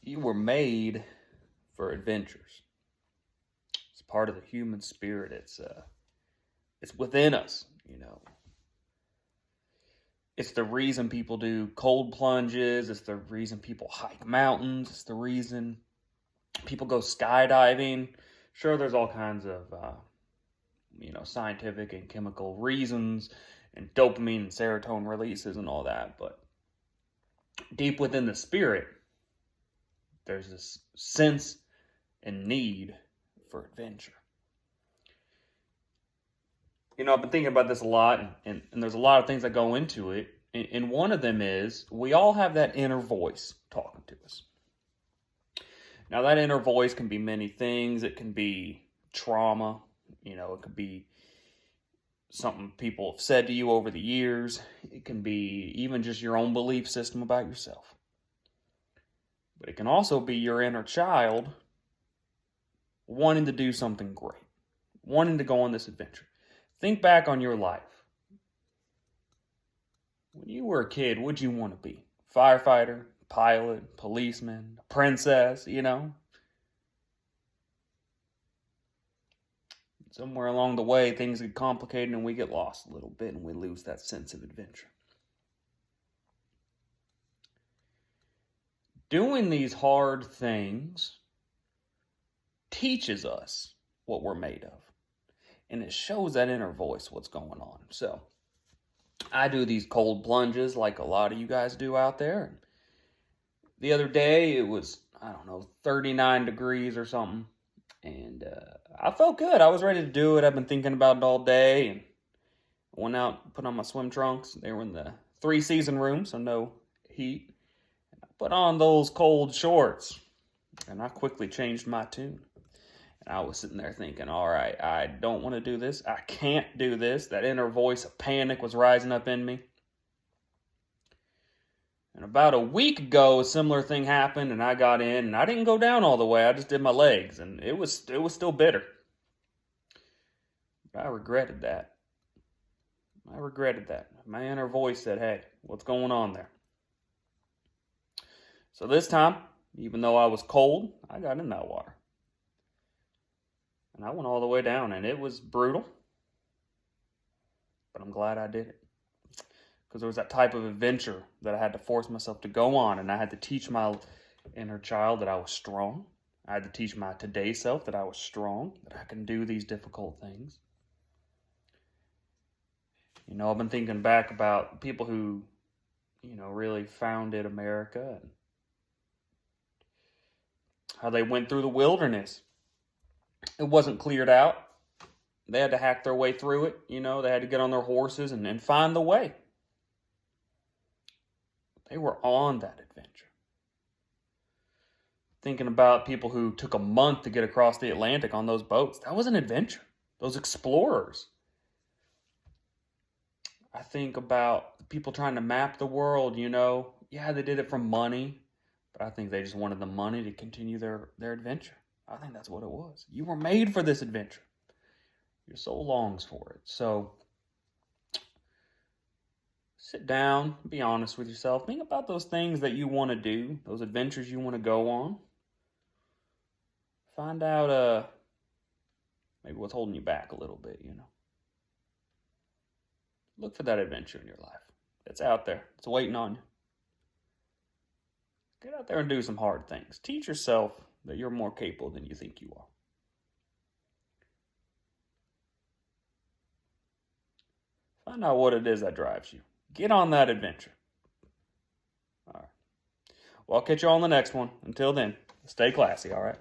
You were made for adventures. It's part of the human spirit. It's within us, you know. It's the reason people do cold plunges. It's the reason people hike mountains. It's the reason people go skydiving. Sure, there's all kinds of, scientific and chemical reasons and dopamine and serotonin releases and all that. But deep within the spirit, there's this sense and need for adventure. I've been thinking about this a lot, and there's a lot of things that go into it. And one of them is we all have that inner voice talking to us. Now, that inner voice can be many things. It can be trauma. It could be something people have said to you over the years. It can be even just your own belief system about yourself. But it can also be your inner child wanting to do something great, wanting to go on this adventure. Think back on your life. When you were a kid, what'd you want to be? Firefighter, pilot, policeman, princess, Somewhere along the way, things get complicated and we get lost a little bit and we lose that sense of adventure. Doing these hard things teaches us what we're made of. And it shows that inner voice what's going on. So, I do these cold plunges like a lot of you guys do out there. The other day, it was, 39 degrees or something. And I felt good. I was ready to do it. I've been thinking about it all day. And I went out, put on my swim trunks. They were in the 3-season room, so no heat. And I put on those cold shorts. And I quickly changed my tune. And I was sitting there thinking, all right, I don't want to do this. I can't do this. That inner voice of panic was rising up in me. And about a week ago, a similar thing happened, and I got in, and I didn't go down all the way. I just did my legs, and it was still bitter. But I regretted that. My inner voice said, hey, what's going on there? So this time, even though I was cold, I got in that water. And I went all the way down, and it was brutal. But I'm glad I did it. Because there was that type of adventure that I had to force myself to go on. And I had to teach my inner child that I was strong. I had to teach my today self that I was strong, that I can do these difficult things. I've been thinking back about people who, really founded America and how they went through the wilderness. It wasn't cleared out. They had to hack their way through it. They had to get on their horses and find the way. They were on that adventure. Thinking about people who took a month to get across the Atlantic on those boats. That was an adventure. Those explorers. I think about people trying to map the world, Yeah, they did it for money. But I think they just wanted the money to continue their adventure. I think that's what it was. You were made for this adventure. Your soul longs for it. So, sit down, be honest with yourself. Think about those things that you want to do, those adventures you want to go on. Find out maybe what's holding you back a little bit, Look for that adventure in your life. It's out there. It's waiting on you. Get out there and do some hard things. Teach yourself that you're more capable than you think you are. Find out what it is that drives you. Get on that adventure. All right. Well, I'll catch you on the next one. Until then, stay classy, all right?